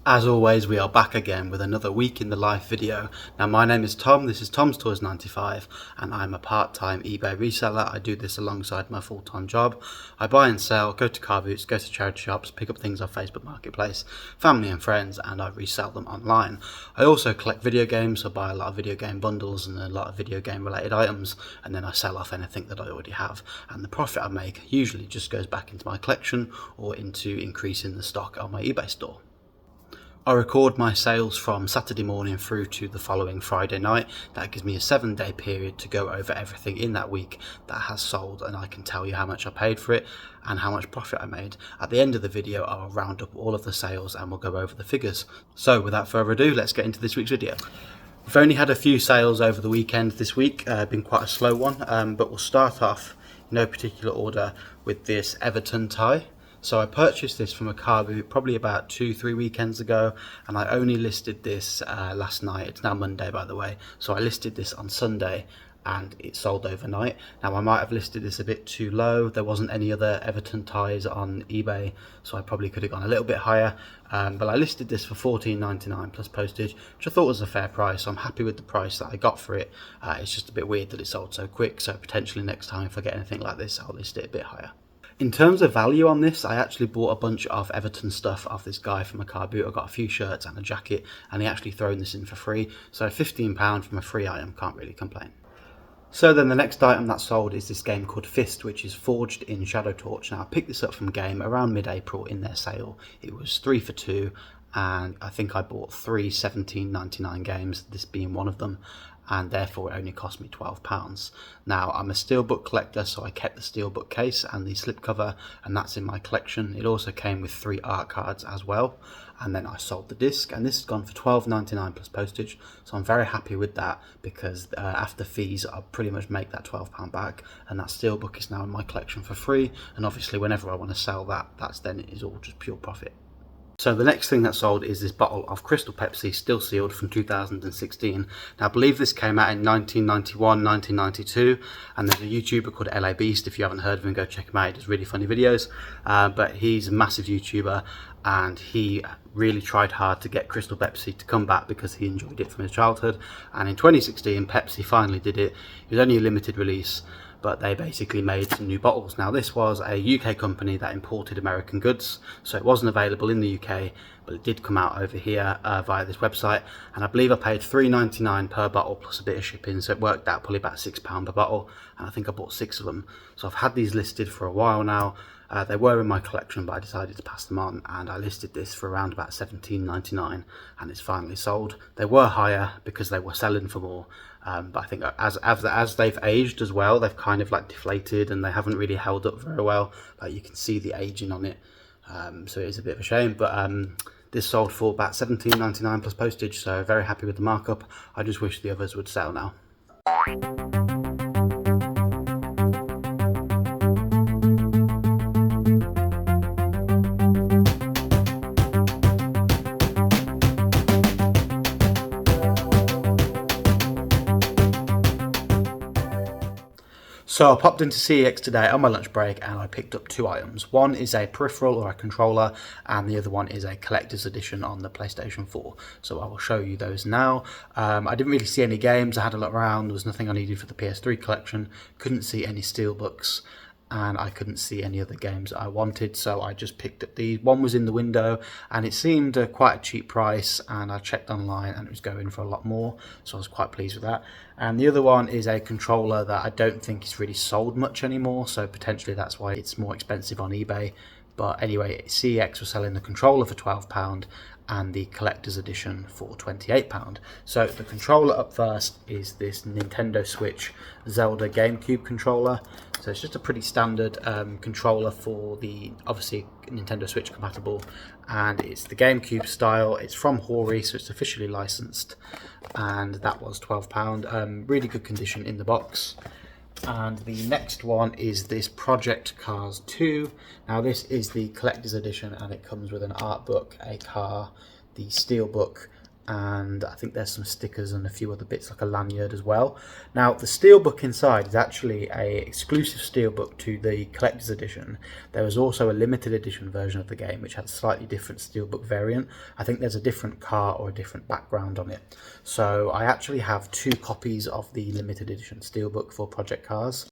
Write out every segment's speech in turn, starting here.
As always, we are back again with another week in the life video. Now, my name is Tom, this is Tom's Toys 95, and I'm a part-time eBay reseller. I do this alongside my full-time job. I buy and sell, go to car boots, go to charity shops, pick up things off Facebook Marketplace, family and friends, and I resell them online. I also collect video games, so I buy a lot of video game bundles and a lot of video game related items, and then I sell off anything that I already have. And the profit I make usually just goes back into my collection or into increasing the stock on my eBay store. I record my sales from Saturday morning through to the following Friday night. That gives me a 7-day period to go over everything in that week that has sold, and I can tell you how much I paid for it and how much profit I made. At the end of the video, I'll round up all of the sales and we'll go over the figures. So without further ado, let's get into this week's video. We've only had a few sales over the weekend this week, been quite a slow one, but we'll start off in no particular order with this Everton tie. So I purchased this from a car boot probably about 2-3 weekends ago, and I only listed this last night. It's now Monday, by the way, so I listed this on Sunday and it sold overnight. Now, I might have listed this a bit too low. There wasn't any other Everton ties on eBay, so I probably could have gone a little bit higher, but I listed this for $14.99 plus postage, which I thought was a fair price. So I'm happy with the price that I got for it. It's just a bit weird that it sold so quick, so potentially next time if I get anything like this, I'll list it a bit higher. In terms of value on this, I actually bought a bunch of Everton stuff off this guy from a car boot. I got a few shirts and a jacket, and he actually thrown this in for free. So £15 from a free item, can't really complain. So then the next item that sold is this game called Fist, which is forged in Shadow Torch. Now, I picked this up from Game around mid-April in their sale. It was 3 for 2, and I think I bought 3 £17.99 games, this being one of them, and therefore it only cost me £12. Now, I'm a steelbook collector, so I kept the steelbook case and the slipcover, and that's in my collection. It also came with 3 art cards as well, and then I sold the disc, and this has gone for £12.99 plus postage, so I'm very happy with that, because after fees I'll pretty much make that £12 back, and that steelbook is now in my collection for free, and obviously whenever I want to sell that, it is all just pure profit. So the next thing that sold is this bottle of Crystal Pepsi, still sealed, from 2016. Now, I believe this came out in 1991, 1992, and there's a YouTuber called LA Beast. If you haven't heard of him, go check him out. He does really funny videos, but he's a massive YouTuber, and he really tried hard to get Crystal Pepsi to come back because he enjoyed it from his childhood. And in 2016, Pepsi finally did it. It was only a limited release, but they basically made some new bottles. Now, this was a UK company that imported American goods, so it wasn't available in the UK, but it did come out over here via this website, and I believe I paid $3.99 per bottle plus a bit of shipping, so it worked out probably about £6 per bottle, and I think I bought 6 of them. So I've had these listed for a while now. They were in my collection, but I decided to pass them on, and I listed this for around about $17.99, and it's finally sold. They were higher because they were selling for more, but I think as they've aged as well, they've kind of like deflated, and they haven't really held up very well. Like, you can see the aging on it, so it is a bit of a shame, but this sold for about $17.99 plus postage, so very happy with the markup. I just wish the others would sell now. So I popped into CEX today on my lunch break, and I picked up 2 items. One is a peripheral or a controller, and the other one is a collector's edition on the PlayStation 4. So I will show you those now. I didn't really see any games. I had a look around. There was nothing I needed for the PS3 collection. Couldn't see any steelbooks, and I couldn't see any other games I wanted, so I just picked up these. One was in the window, and it seemed quite a cheap price, and I checked online and it was going for a lot more, so I was quite pleased with that. And the other one is a controller that I don't think is really sold much anymore, so potentially that's why it's more expensive on eBay. But anyway, CEX was selling the controller for £12 and the collector's edition for £28. So the controller up first is this Nintendo Switch Zelda GameCube controller. So it's just a pretty standard controller for the, obviously, Nintendo Switch compatible, and it's the GameCube style. It's from Hoodie, so it's officially licensed, and that was £12. Really good condition in the box. And the next one is this Project Cars 2. Now, this is the collector's edition, and it comes with an art book, a car, the steel book, and I think there's some stickers and a few other bits like a lanyard as well. Now the steelbook inside is actually a exclusive steelbook to the collector's edition. There was also a limited edition version of the game which had a slightly different steelbook variant. I think there's a different car or a different background on it. So I actually have 2 copies of the limited edition steelbook for Project Cars,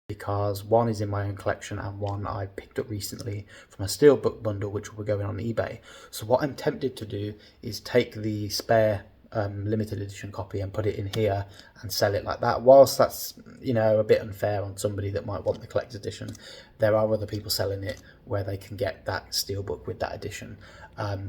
because one is in my own collection and one I picked up recently from a steelbook bundle which will be going on eBay. So what I'm tempted to do is take the spare limited edition copy and put it in here and sell it like that. Whilst that's, you know, a bit unfair on somebody that might want the collector's edition, there are other people selling it where they can get that steelbook with that edition.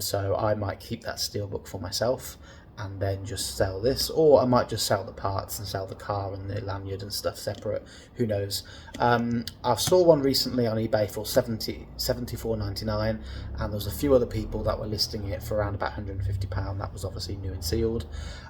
So I might keep that steelbook for myself and then just sell this, or I might just sell the parts and sell the car and the lanyard and stuff separate, who knows. I saw one recently on eBay for $74.99, and there was a few other people that were listing it for around about £150. That was obviously new and sealed.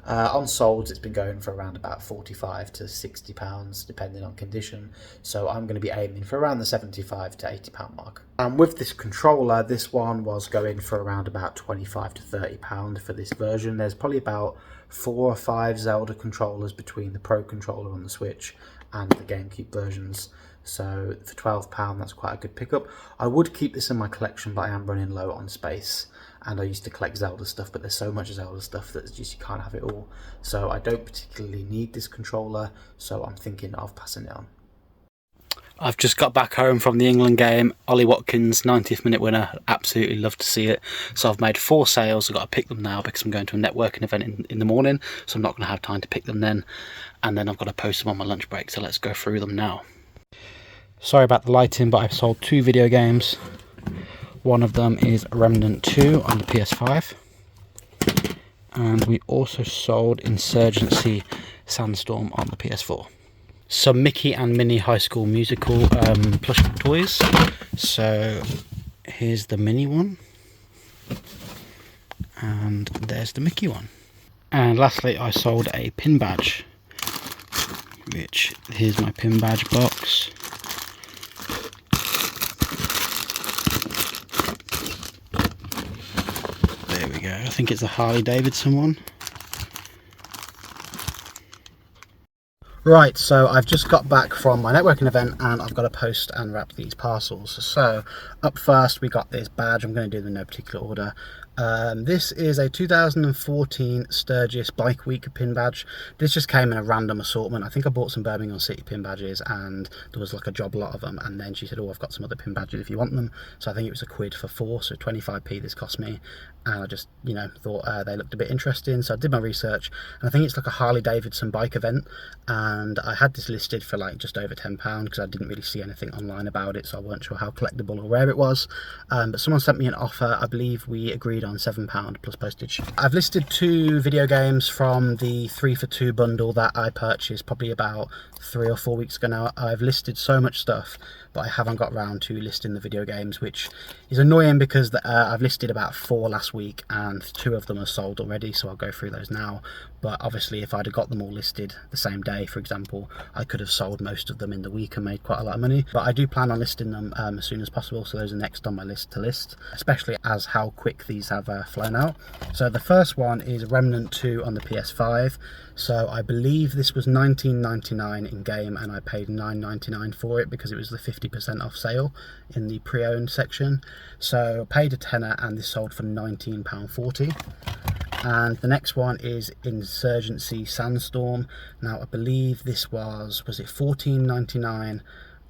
On solds it's been going for around about £45 to £60 depending on condition, so I'm going to be aiming for around the £75 to £80 mark. And with this controller, this one was going for around about £25 to £30 for this version. There's probably about 4 or 5 Zelda controllers between the Pro controller on the Switch and the GameCube versions. So for £12 that's quite a good pickup. I would keep this in my collection, but I am running low on space, and I used to collect Zelda stuff, but there's so much Zelda stuff that just you can't have it all. So I don't particularly need this controller, so I'm thinking of passing it on. I've just got back home from the England game. Ollie Watkins, 90th minute winner. Absolutely love to see it. So I've made 4 sales. I've got to pick them now because I'm going to a networking event in the morning, so I'm not going to have time to pick them then. And then I've got to post them on my lunch break, so let's go through them now. Sorry about the lighting, but I've sold 2 video games. One of them is Remnant 2 on the PS5. And we also sold Insurgency Sandstorm on the PS4. Some Mickey and Minnie High School Musical plush toys. So here's the Minnie one, and there's the Mickey one. And lastly I sold a pin badge, which here's my pin badge box. There we go. I think it's the Harley Davidson one. Right, so I've just got back from my networking event and I've got to post and wrap these parcels. So up first we got this badge. I'm going to do them in no particular order. This is a 2014 Sturgis Bike Week pin badge. This just came in a random assortment. I think I bought some Birmingham City pin badges and there was like a job lot of them, and then she said, oh, I've got some other pin badges if you want them. So I think it was £1 for 4, so 25p this cost me, and I just, you know, thought they looked a bit interesting, so I did my research, and I think it's like a Harley Davidson bike event, and I had this listed for like just over £10 because I didn't really see anything online about it, so I weren't sure how collectible or rare it was. But someone sent me an offer. I believe we agreed on £7 plus postage. I've listed 2 video games from the 3 for 2 bundle that I purchased probably about 3 or 4 weeks ago now. I've listed so much stuff, but I haven't got round to listing the video games, which is annoying because I've listed about 4 last week and 2 of them are sold already, so I'll go through those now. But obviously if I'd have got them all listed the same day, for example, I could have sold most of them in the week and made quite a lot of money. But I do plan on listing them as soon as possible, so those are next on my list to list, especially as how quick these have flown out. So the first one is Remnant 2 on the PS5. So I believe this was $19.99 in game, and I paid $9.99 for it because it was the 50% off sale in the pre-owned section. So I paid a tenner and this sold for £19.40. And the next one is Insurgency Sandstorm. Now I believe this was it $14.99,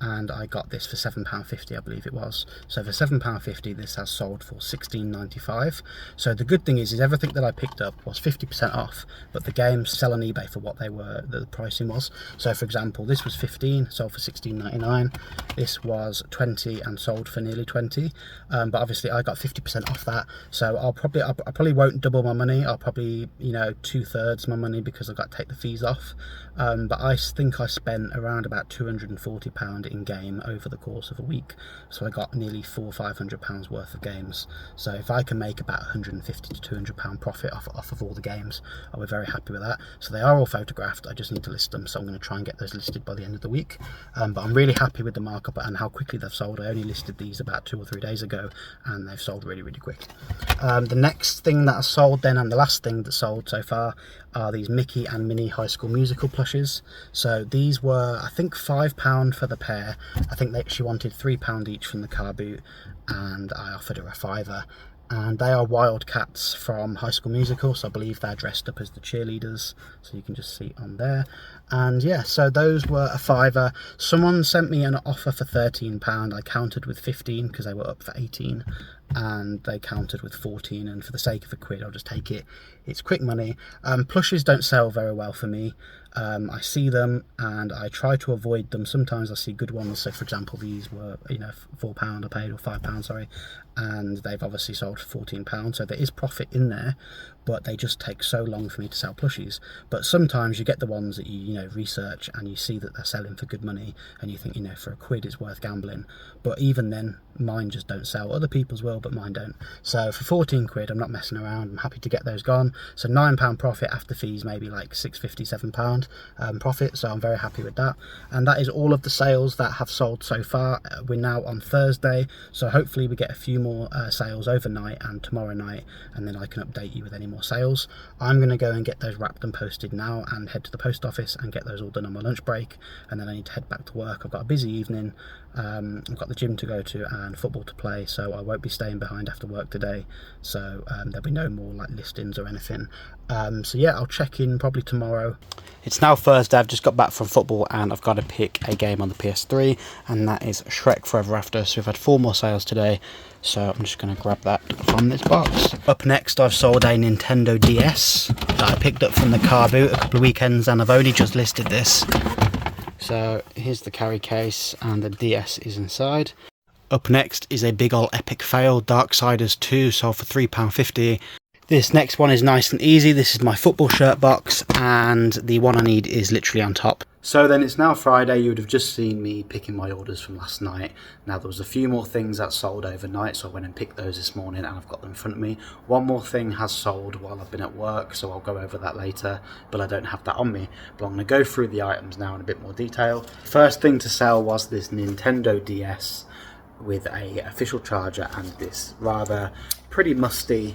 and I got this for £7.50, I believe it was. So for £7.50 this has sold for $16.95. So the good thing is everything that I picked up was 50% off, but the games sell on eBay for what they were, the pricing was. So for example, this was 15, sold for £16.99. This was 20 and sold for nearly 20. But obviously I got 50% off that, so I probably won't double my money. I'll probably, you know, 2/3 my money because I've got to take the fees off. But I think I spent around about £240 in game over the course of a week. So I got nearly £400-500 worth of games. So if I can make about £150 to £200 profit off of all the games, I'll be very happy with that. So they are all photographed, I just need to list them, so I'm going to try and get those listed by the end of the week. But I'm really happy with the markup and how quickly they've sold. I only listed these about 2 or 3 days ago, and they've sold really, really quick. The next thing that I sold then, and the last thing that sold so far, are these Mickey and Minnie High School Musical plushes. So these were, I think, £5 for the pair. I think she wanted £3 each from the car boot, and I offered her a fiver. And they are Wildcats from High School Musical, so I believe they're dressed up as the cheerleaders, so you can just see on there. And yeah, so those were a fiver. Someone sent me an offer for £13. I countered with 15 because they were up for 18, and they countered with 14, and for the sake of a quid I'll just take it. It's quick money. Plushes don't sell very well for me. I see them and I try to avoid them. Sometimes I see good ones, so for example these were, you know, £4 I paid, or £5, sorry, and they've obviously sold for £14, so there is profit in there, but they just take so long for me to sell plushies. But sometimes you get the ones that you know, research and you see that they're selling for good money, and you think, you know, for a quid it's worth gambling. But even then, mine just don't sell. Other people's will, but mine don't. So for 14 quid, I'm not messing around. I'm happy to get those gone. So £9 profit after fees, maybe like £6.50, £7 profit. So I'm very happy with that. And that is all of the sales that have sold so far. We're now on Thursday, so hopefully we get a few more sales overnight and tomorrow night, and then I can update you with any more sales. I'm going to go and get those wrapped and posted now, and head to the post office and get those all done on my lunch break, and then I need to head back to work. I've got a busy evening. I've got the gym to go to and football to play, so I won't be staying behind after work today. So there'll be no more like listings or anything. So yeah, I'll check in probably tomorrow. It's now Thursday. I've just got back from football and I've got to pick a game on the PS3, and that is Shrek Forever After. So we've had 4 more sales today, so I'm just going to grab that from this box. Up next, I've sold a Nintendo DS that I picked up from the car boot a couple of weekends, and I've only just listed this. So here's the carry case, and the DS is inside. Up next is a big ol' epic fail, Darksiders 2, sold for £3.50. This next one is nice and easy. This is my football shirt box, and the one I need is literally on top. So then it's now Friday. You would have just seen me picking my orders from last night. Now there was a few more things that sold overnight, so I went and picked those this morning and I've got them in front of me. One more thing has sold while I've been at work, so I'll go over that later, but I don't have that on me. But I'm going to go through the items now in a bit more detail. First thing to sell was this Nintendo DS with a official charger and this rather pretty musty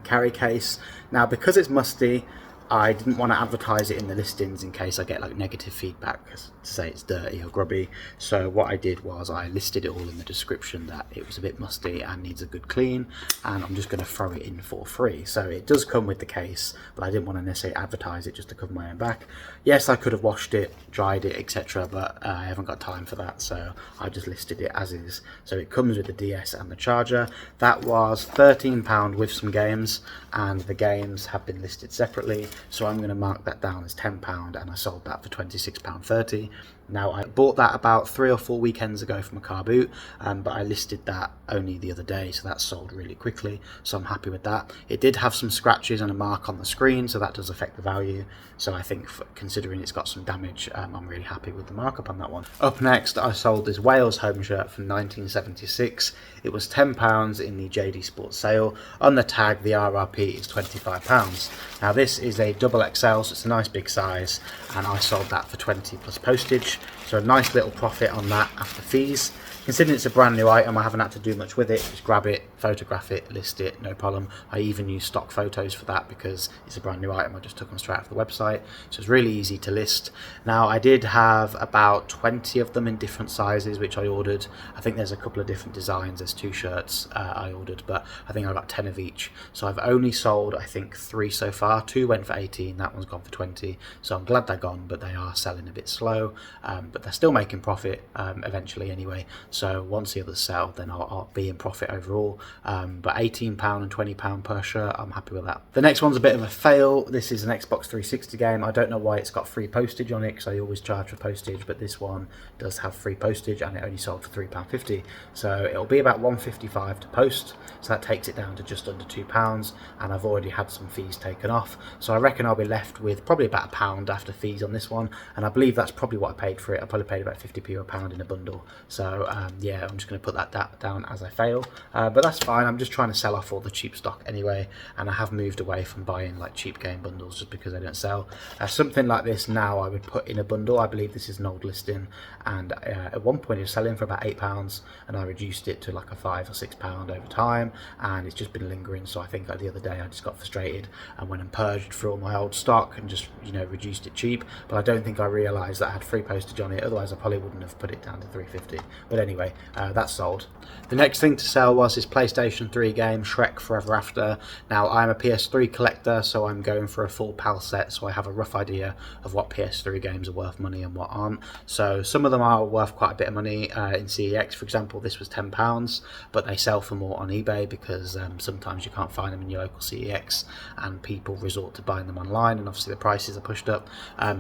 carry case. Now because it's musty, I didn't want to advertise it in the listings in case I get like negative feedback to say it's dirty or grubby. So what I did was I listed it all in the description that it was a bit musty and needs a good clean, and I'm just going to throw it in for free. So it does come with the case, but I didn't want to necessarily advertise it just to cover my own back. Yes, I could have washed it, dried it, etc., but I haven't got time for that, so I just listed it as is. So it comes with the DS and the charger. That was £13 with some games, and the games have been listed separately, so I'm going to mark that down as £10, and I sold that for £26.30. Now I bought that about 3 or 4 weekends ago from a car boot, but I listed that only the other day, so that sold really quickly, so I'm happy with that. It did have some scratches and a mark on the screen, so that does affect the value, so I think considering it's got some damage, I'm really happy with the markup on that one. Up next, I sold this Wales home shirt from 1976. It was £10 in the JD Sports sale. On the tag, the RRP is £25. Now this is a double XL, so it's a nice big size, and I sold that for 20 plus postage, so a nice little profit on that after fees. Considering it's a brand new item, I haven't had to do much with it. Just grab it, photograph it, list it, no problem. I even use stock photos for that because it's a brand new item. I just took them straight off the website, so it's really easy to list. Now I did have about 20 of them in different sizes, which I ordered. I think there's a couple of different designs. There's 2 shirts I ordered, but I think I got 10 of each. So I've only sold, I think, 3 so far. 2 went for 18, that one's gone for 20. So I'm glad they're gone, but they are selling a bit slow. But they're still making profit eventually anyway. So once the others sell, then I'll be in profit overall. but £18 and £20 per shirt, I'm happy with that. The next one's a bit of a fail. This is an Xbox 360 game. I don't know why it's got free postage on it, because I always charge for postage, but this one does have free postage, and it only sold for £3.50. So it'll be about £1.55 to post, so that takes it down to just under £2, and I've already had some fees taken off. So I reckon I'll be left with probably about £1 after fees on this one, and I believe that's probably what I paid for it. I probably paid about 50p or £1 in a bundle. So yeah, I'm just going to put that down as I fail, but that's fine. I'm just trying to sell off all the cheap stock anyway, and I have moved away from buying like cheap game bundles just because they don't sell. Something like this now I would put in a bundle. I believe this is an old listing, and at one point it was selling for about £8, and I reduced it to like a £5 or £6 over time, and it's just been lingering. So I think the other day I just got frustrated and went and purged through all my old stock and just, you know, reduced it cheap. But I don't think I realised that I had free postage on it, otherwise I probably wouldn't have put it down to £3.50. But anyway, that's sold. The next thing to sell was this PlayStation 3 game, Shrek Forever After. Now, I'm a PS3 collector, so I'm going for a full PAL set, so I have a rough idea of what PS3 games are worth money and what aren't. So some of them are worth quite a bit of money. In CEX, for example, this was £10, but they sell for more on eBay because sometimes you can't find them in your local CEX, and people resort to buying them online, and obviously the prices are pushed up.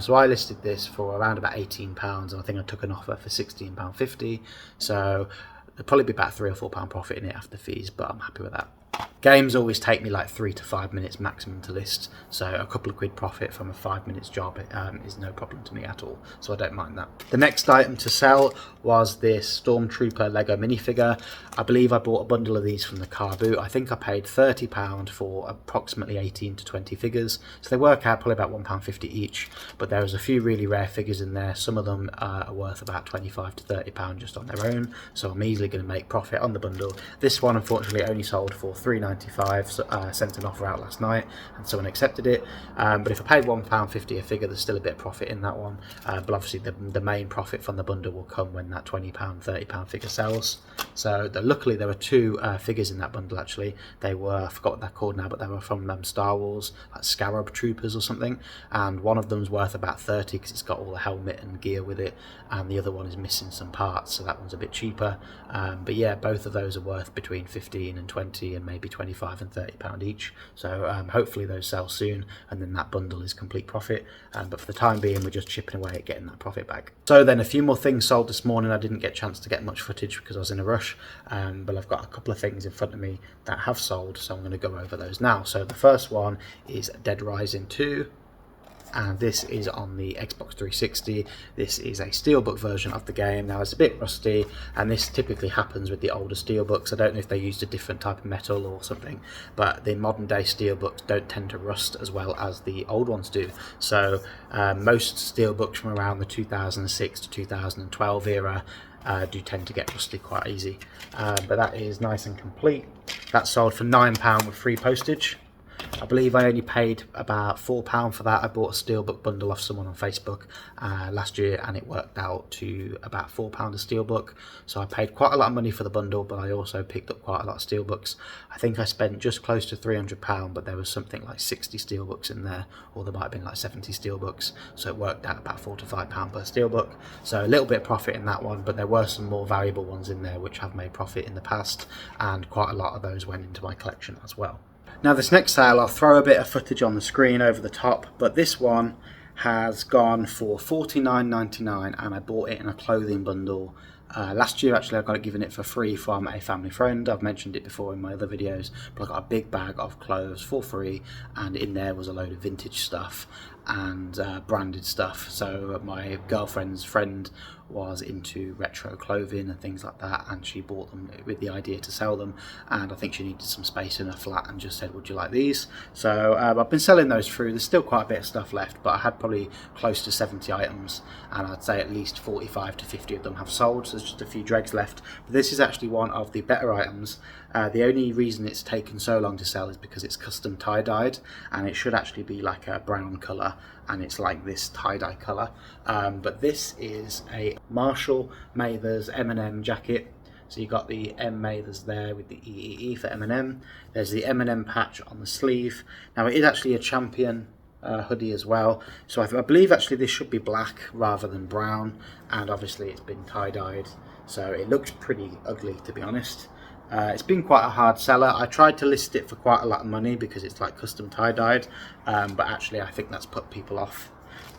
So I listed this for around about £18, and I think I took an offer for £16.50. So there'll probably be about £3 or £4 profit in it after fees, but I'm happy with that. Games always take me like 3 to 5 minutes maximum to list, so a couple of quid profit from a 5 minutes job is no problem to me at all, so I don't mind that. The next item to sell was this Stormtrooper Lego minifigure. I believe I bought a bundle of these from the car boot. I think I paid £30 for approximately 18 to 20 figures, so they work out probably about £1.50 each, but there was a few really rare figures in there. Some of them are worth about £25 to £30 just on their own, so I'm easily going to make profit on the bundle. This one unfortunately only sold for £3.95, so, sent an offer out last night and someone accepted it, but if I paid £1.50 a figure, there's still a bit of profit in that one, but obviously the main profit from the bundle will come when that £20, £30 figure sells. So luckily there were two figures in that bundle actually. They were, I forgot what they're called now, but they were from Star Wars, like Scarab Troopers or something, and one of them's worth about 30 because it's got all the helmet and gear with it, and the other one is missing some parts, so that one's a bit cheaper. But yeah, both of those are worth between 15 and 20 and maybe 25 and £30 each, so hopefully those sell soon, and then that bundle is complete profit, but for the time being we're just chipping away at getting that profit back. So then a few more things sold this morning. I didn't get a chance to get much footage because I was in a rush, but I've got a couple of things in front of me that have sold, so I'm going to go over those now. So the first one is Dead Rising 2, and this is on the Xbox 360. This is a steelbook version of the game. Now it's a bit rusty, and this typically happens with the older steelbooks. I don't know if they used a different type of metal or something, but the modern day steelbooks don't tend to rust as well as the old ones do. So most steelbooks from around the 2006 to 2012 era do tend to get rusty quite easy, but that is nice and complete. That sold for £9 with free postage. I believe I only paid about £4 for that. I bought a steelbook bundle off someone on Facebook last year, and it worked out to about £4 a steelbook. So I paid quite a lot of money for the bundle, but I also picked up quite a lot of steelbooks. I think I spent just close to £300, but there was something like 60 steelbooks in there, or there might have been like 70 steelbooks. So it worked out about £4 to £5 per steelbook. So a little bit of profit in that one, but there were some more valuable ones in there which have made profit in the past, and quite a lot of those went into my collection as well. Now this next sale, I'll throw a bit of footage on the screen over the top, but this one has gone for $49.99, and I bought it in a clothing bundle. Last year actually I got it given it for free from a family friend. I've mentioned it before in my other videos, but I got a big bag of clothes for free, and in there was a load of vintage stuff and branded stuff. So my girlfriend's friend was into retro clothing and things like that, and she bought them with the idea to sell them, and I think she needed some space in her flat and just said, would you like these? So I've been selling those through. There's still quite a bit of stuff left, but I had probably close to 70 items, and I'd say at least 45 to 50 of them have sold, so there's just a few dregs left. But this is actually one of the better items. The only reason it's taken so long to sell is because it's custom tie-dyed, and it should actually be like a brown colour, and it's like this tie-dye colour. But this is a Marshall Mathers M&M jacket. So you've got the M Mathers there with the EEE for M&M. There's the M&M patch on the sleeve. Now it is actually a Champion hoodie as well, so I believe actually this should be black rather than brown, and obviously it's been tie-dyed, so it looks pretty ugly to be honest. It's been quite a hard seller. I tried to list it for quite a lot of money because it's like custom tie-dyed, but actually I think that's put people off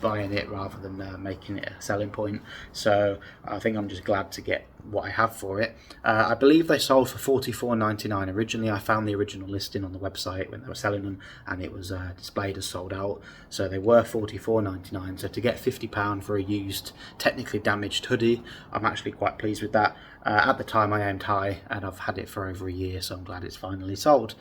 buying it rather than making it a selling point. So I think I'm just glad to get what I have for it. I believe they sold for $44.99 originally. I found the original listing on the website when they were selling them, and it was displayed as sold out. So they were $44.99. So to get £50 for a used, technically damaged hoodie, I'm actually quite pleased with that. At the time I aimed high, and I've had it for over a year, so I'm glad it's finally sold.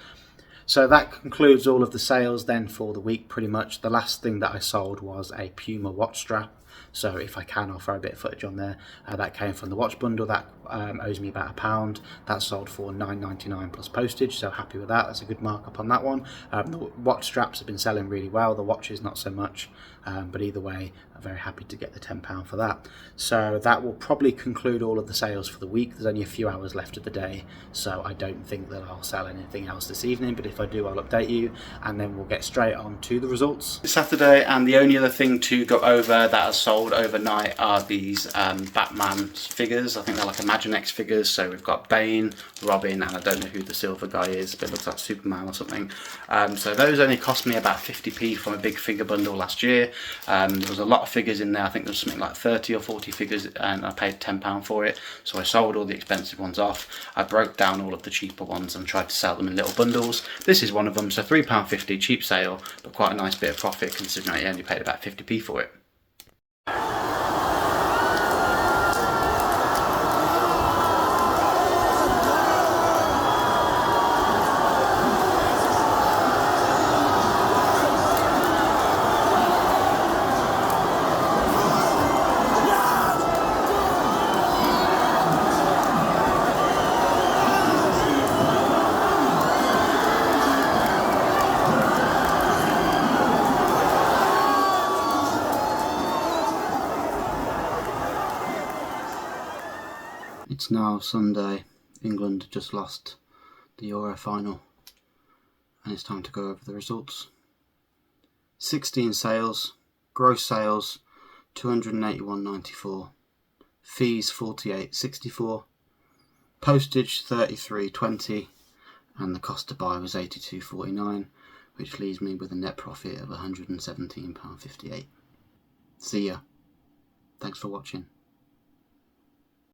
So that concludes all of the sales then for the week pretty much. The last thing that I sold was a Puma watch strap. So if I can, I'll throw a bit of footage on there. That came from the watch bundle. That owes me about £1. That sold for $9.99 plus postage, so happy with that. That's a good markup on that one. The watch straps have been selling really well. The watches not so much, but either way, I'm very happy to get the £10 for that. So that will probably conclude all of the sales for the week. There's only a few hours left of the day, so I don't think that I'll sell anything else this evening, but if I do, I'll update you, and then we'll get straight on to the results. It's Saturday, and the only other thing to go over that has sold overnight are these Batman figures. I think they're like Imaginext figures. So we've got Bane, Robin, and I don't know who the silver guy is, but it looks like Superman or something. So those only cost me about 50p from a big figure bundle last year. There was a lot of figures in there. I think there was something like 30 or 40 figures, and I paid £10 for it. So I sold all the expensive ones off. I broke down all of the cheaper ones and tried to sell them in little bundles. This is one of them, so £3.50, cheap sale, but quite a nice bit of profit considering I only paid about 50p for it. It's now Sunday. England just lost the Euro final, and it's time to go over the results. 16 sales, gross sales 281.94, fees 48.64, postage 33.20, and the cost to buy was 82.49, which leaves me with a net profit of £117.58. See ya. Thanks for watching.